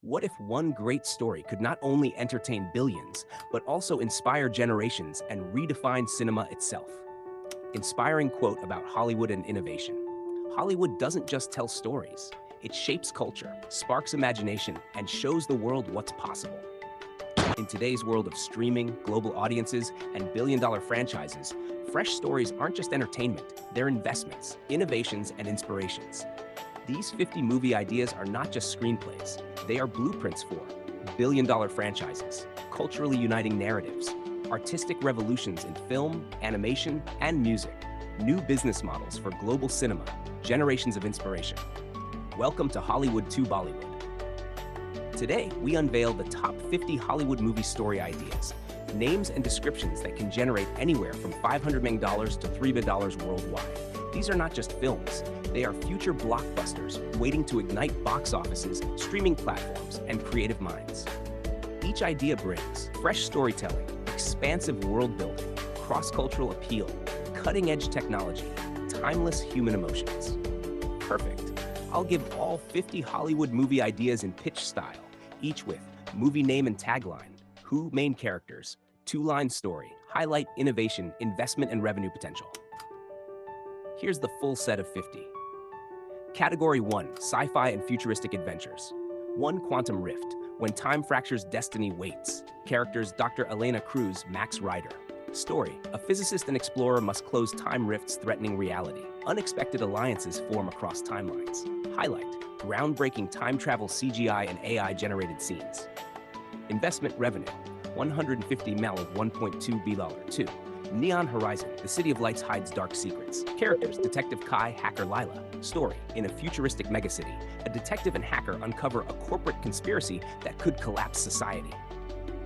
What if one great story could not only entertain billions, but also inspire generations and redefine cinema itself? Inspiring quote about Hollywood and innovation. Hollywood doesn't just tell stories, it shapes culture, sparks imagination, and shows the world what's possible. In today's world of streaming, global audiences, and billion-dollar franchises, fresh stories aren't just entertainment, they're investments, innovations, and inspirations. These 50 movie ideas are not just screenplays, they are blueprints for billion-dollar franchises, culturally uniting narratives, artistic revolutions in film, animation, and music, new business models for global cinema, generations of inspiration. Welcome to Hollywood to Bollywood. Today, we unveil the top 50 Hollywood movie story ideas, names and descriptions that can generate anywhere from $500 million to $3 billion worldwide. These are not just films, they are future blockbusters waiting to ignite box offices, streaming platforms, and creative minds. Each idea brings fresh storytelling, expansive world building, cross-cultural appeal, cutting-edge technology, timeless human emotions. Perfect. I'll give all 50 Hollywood movie ideas in pitch style, each with movie name and tagline, who main characters, two-line story, highlight innovation, investment, and revenue potential. Here's the full set of 50. Category 1, Sci-Fi and Futuristic Adventures. 1. Quantum Rift, When Time Fractures Destiny Waits. Characters Dr. Elena Cruz, Max Rider. Story, a physicist and explorer must close time rifts threatening reality. Unexpected alliances form across timelines. Highlight, groundbreaking time travel CGI and AI-generated scenes. Investment revenue, $150 million, $1.2 billion. 2. Neon Horizon, The City of Lights hides dark secrets. Characters, Detective Kai, Hacker Lila. Story, in a futuristic megacity, a detective and hacker uncover a corporate conspiracy that could collapse society.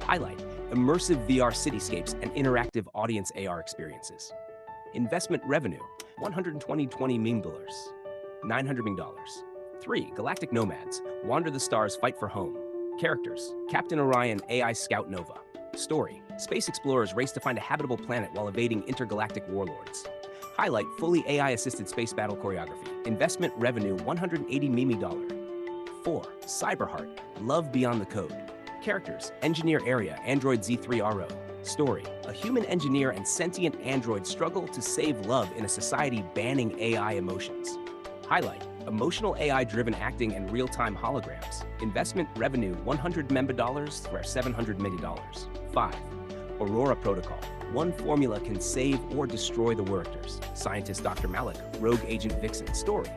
Highlight, immersive VR cityscapes and interactive audience AR experiences. Investment revenue, $120 million, $900 million. 3. Galactic Nomads, Wander the Stars, Fight for Home. Characters, Captain Orion, AI Scout Nova. Story, space explorers race to find a habitable planet while evading intergalactic warlords. Highlight, fully AI-assisted space battle choreography. Investment revenue, $180 million. 4. Cyberheart, Love Beyond the Code. Characters, Engineer Area, Android Z3RO. Story, a human engineer and sentient android struggle to save love in a society banning AI emotions. Highlight, emotional AI-driven acting and real-time holograms. Investment revenue, $100 million for $700 million. 5. Aurora Protocol. One formula can save or destroy the workers. Scientist Dr. Malik, Rogue Agent Vixen. Story,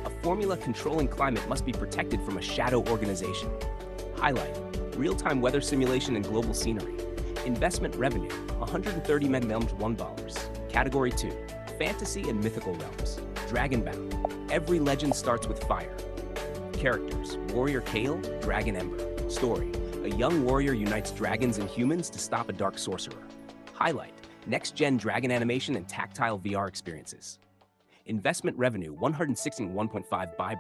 a formula controlling climate must be protected from a shadow organization. Highlight, real-time weather simulation and global scenery. Investment revenue, $130 million. Category 2, Fantasy and Mythical Realms. Dragonbound. Every legend starts with fire. Characters, Warrior Kale, Dragon Ember. Story, a young warrior unites dragons and humans to stop a dark sorcerer. Highlight, next-gen dragon animation and tactile VR experiences. Investment revenue, $161.5 million.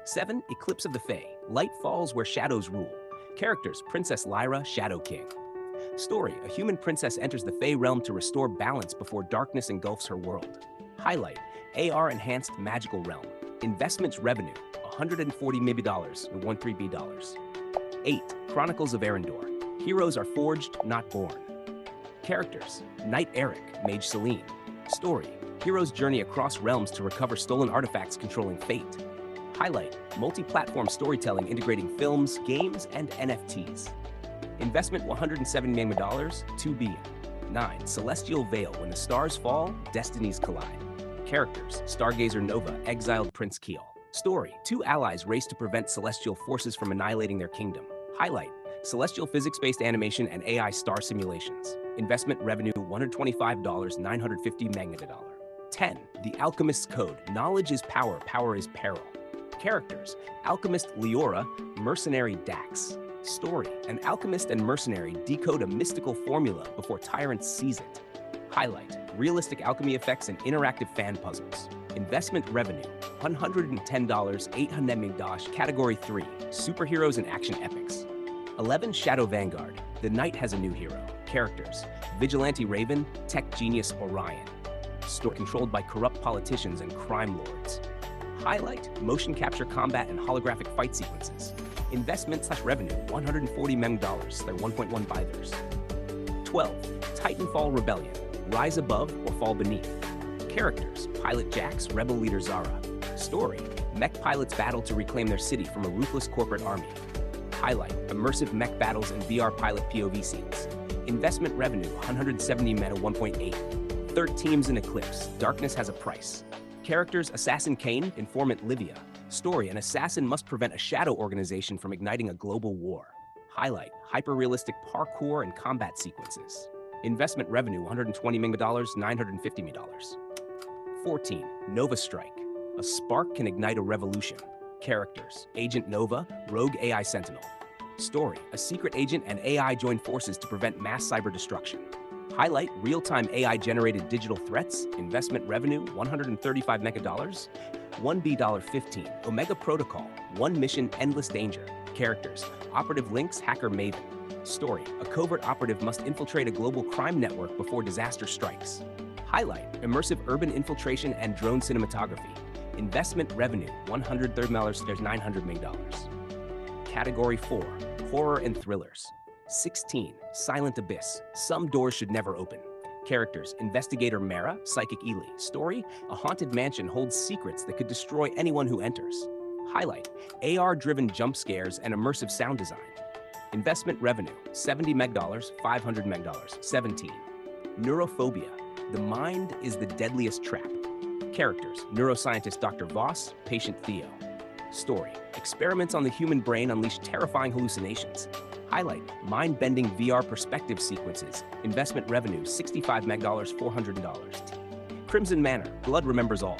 7. Eclipse of the Fae. Light falls where shadows rule. Characters, Princess Lyra, Shadow King. Story, a human princess enters the Fae realm to restore balance before darkness engulfs her world. Highlight, AR-enhanced magical realm. Investments revenue, $140 million, $13 billion. 8. Chronicles of Arendor. Heroes are forged, not born. Characters, Knight Eric, Mage Celine. Story, heroes journey across realms to recover stolen artifacts controlling fate. Highlight, multi-platform storytelling integrating films, games, and NFTs. Investment $107 million, $2 billion. 9. Celestial Veil. When the stars fall, destinies collide. Characters, Stargazer Nova, exiled Prince Keel. Story, two allies race to prevent celestial forces from annihilating their kingdom. Highlight, celestial physics-based animation and AI star simulations. Investment revenue, $125, $950 million. 10. The Alchemist's Code. Knowledge is power, power is peril. Characters, Alchemist Leora, Mercenary Dax. Story, an alchemist and mercenary decode a mystical formula before tyrants seize it. Highlight, realistic alchemy effects and interactive fan puzzles. Investment revenue, $110, $800 million. Category 3, Superheroes and Action Epics. 11. Shadow Vanguard. The Knight has a new hero. Characters, Vigilante Raven, Tech Genius Orion. Story controlled by corrupt politicians and crime lords. Highlight, motion capture combat and holographic fight sequences. Investment/revenue, $140 million, they're 1.1 bythers. 12. Titanfall Rebellion, rise above or fall beneath. Characters, Pilot Jax, Rebel Leader Zara. Story, mech pilots battle to reclaim their city from a ruthless corporate army. Highlight, immersive mech battles and VR pilot POV scenes. Investment revenue, 170 meta 1.8. 3rd teams in Eclipse, darkness has a price. Characters, Assassin Kane, Informant Livia. Story, an assassin must prevent a shadow organization from igniting a global war. Highlight, hyper-realistic parkour and combat sequences. Investment revenue, $120 million, $950 million. 14. Nova Strike. A spark can ignite a revolution. Characters, Agent Nova, Rogue AI Sentinel. Story, a secret agent and AI join forces to prevent mass cyber destruction. Highlight, real-time AI-generated digital threats. Investment revenue, $135 million, $1B.15. Omega Protocol, one mission, endless danger. Characters, Operative Lynx, Hacker Maven. Story, a covert operative must infiltrate a global crime network before disaster strikes. Highlight, immersive urban infiltration and drone cinematography. Investment revenue, $130 million, there's $900 million. Category 4, horror and thrillers. 16. Silent Abyss, some doors should never open. Characters, Investigator Mara, Psychic Ely. Story, a haunted mansion holds secrets that could destroy anyone who enters. Highlight, AR-driven jump scares and immersive sound design. Investment revenue, $70 million, $500 million. 17. Neurophobia, the mind is the deadliest trap. Characters, neuroscientist Dr. Voss, patient Theo. Story, experiments on the human brain unleash terrifying hallucinations. Highlight, mind-bending VR perspective sequences. Investment revenue, $65 million, $400. Crimson Manor, blood remembers all.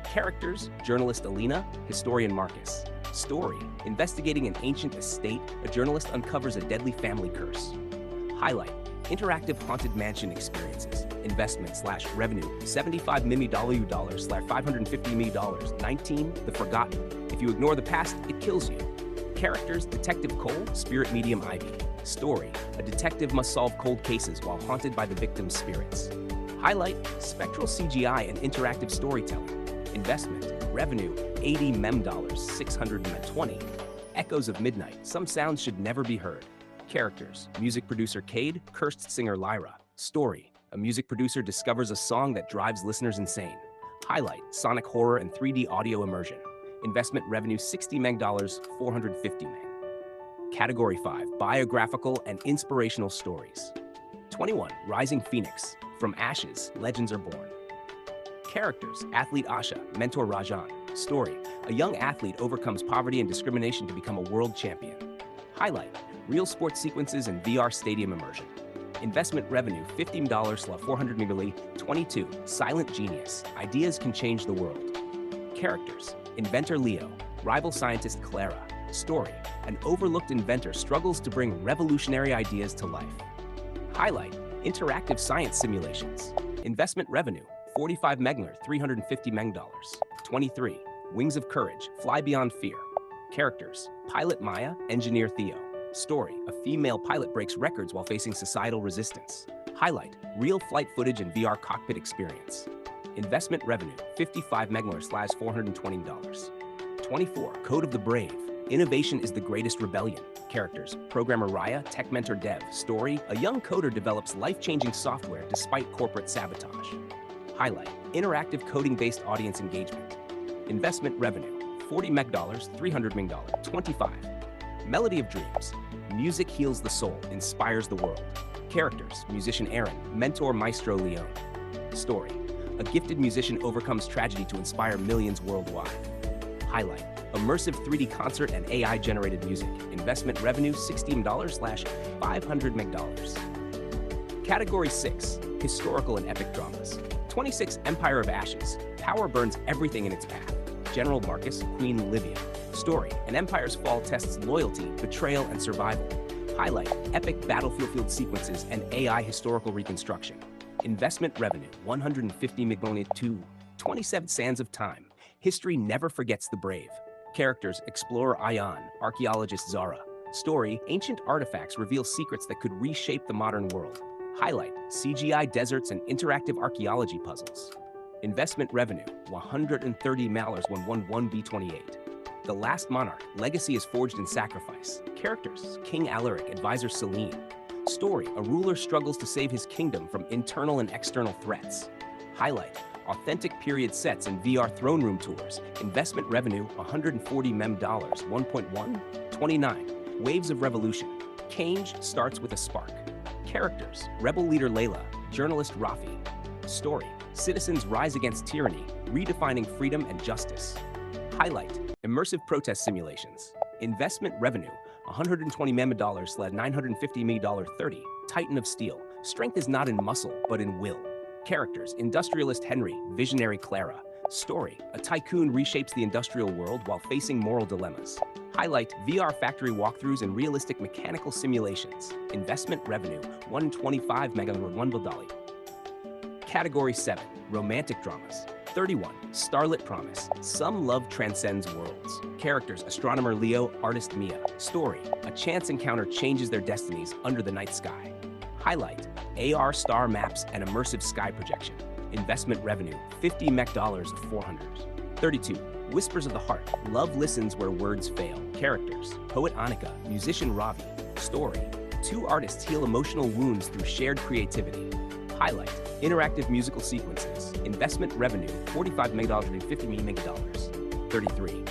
Characters, journalist Alina, historian Marcus. Story, investigating an ancient estate, a journalist uncovers a deadly family curse. Highlight, interactive haunted mansion experiences. Investment/revenue, $75 million, $550 million. 19. The Forgotten. If you ignore the past, it kills you. Characters, Detective Cole, spirit medium Ivy. Story, a detective must solve cold cases while haunted by the victim's spirits. Highlight, spectral CGI and interactive storytelling. Investment, revenue, $80 million, $620. Echoes of Midnight, some sounds should never be heard. Characters, music producer Cade, cursed singer Lyra. Story, a music producer discovers a song that drives listeners insane. Highlight, sonic horror and 3D audio immersion. Investment revenue, $60 million, $450 million. Category 5, biographical and inspirational stories. 21, Rising Phoenix. From ashes, legends are born. Characters, athlete Asha, mentor Rajan. Story, a young athlete overcomes poverty and discrimination to become a world champion. Highlight, real sports sequences and VR stadium immersion. Investment revenue, $50 million, $400 million. 22, Silent Genius. Ideas can change the world. Characters, inventor Leo, rival scientist Clara. Story, an overlooked inventor struggles to bring revolutionary ideas to life. Highlight, interactive science simulations. Investment revenue, $45 million, $350 million. 23, Wings of Courage, fly beyond fear. Characters, pilot Maya, engineer Theo. Story, a female pilot breaks records while facing societal resistance. Highlight, real flight footage and VR cockpit experience. Investment revenue, $55 million, $420. 24, Code of the Brave. Innovation is the greatest rebellion. Characters, programmer Raya, tech mentor Dev. Story, a young coder develops life-changing software despite corporate sabotage. Highlight, interactive coding-based audience engagement. Investment revenue, $40 million, $300 million. 25, Melody of Dreams. Music heals the soul, inspires the world. Characters, musician Aaron, mentor Maestro Leon. Story, a gifted musician overcomes tragedy to inspire millions worldwide. Highlight, immersive 3D concert and AI-generated music. Investment revenue, $16 / $500 million. Category 6, historical and epic dramas. 26, Empire of Ashes. Power burns everything in its path. General Marcus, Queen Livia. Story, an empire's fall tests loyalty, betrayal, and survival. Highlight, epic battlefield sequences and AI historical reconstruction. Investment revenue, $150 million. 27, Sands of Time. History never forgets the brave. Characters, explorer Ayan, archaeologist Zara. Story, ancient artifacts reveal secrets that could reshape the modern world. Highlight, CGI deserts and interactive archaeology puzzles. Investment revenue, $130 million, 111B28. The Last Monarch, legacy is forged in sacrifice. Characters, King Alaric, advisor Selene. Story, a ruler struggles to save his kingdom from internal and external threats. Highlight, authentic period sets and VR throne room tours. Investment revenue, $140 mem, 1.1. 29. Waves of Revolution. Change starts with a spark. Characters, rebel leader Layla, journalist Rafi. Story, citizens rise against tyranny, redefining freedom and justice. Highlight, immersive protest simulations. Investment revenue, $120 mem, $950 me, 30. Titan of Steel, strength is not in muscle, but in will. Characters, industrialist Henry, visionary Clara. Story, a tycoon reshapes the industrial world while facing moral dilemmas. Highlight, VR factory walkthroughs and realistic mechanical simulations. Investment revenue, $125 mega, $1. Category 7, romantic dramas. 31, Starlit Promise. Some love transcends worlds. Characters, astronomer Leo, artist Mia. Story, a chance encounter changes their destinies under the night sky. Highlight, AR star maps and immersive sky projection. Investment revenue, $50 mech, 400. 32, Whispers of the Heart. Love listens where words fail. Characters, poet Annika, musician Ravi. Story, two artists heal emotional wounds through shared creativity. Highlight, interactive musical sequences. Investment revenue, $45 mega, $50 mega. 33,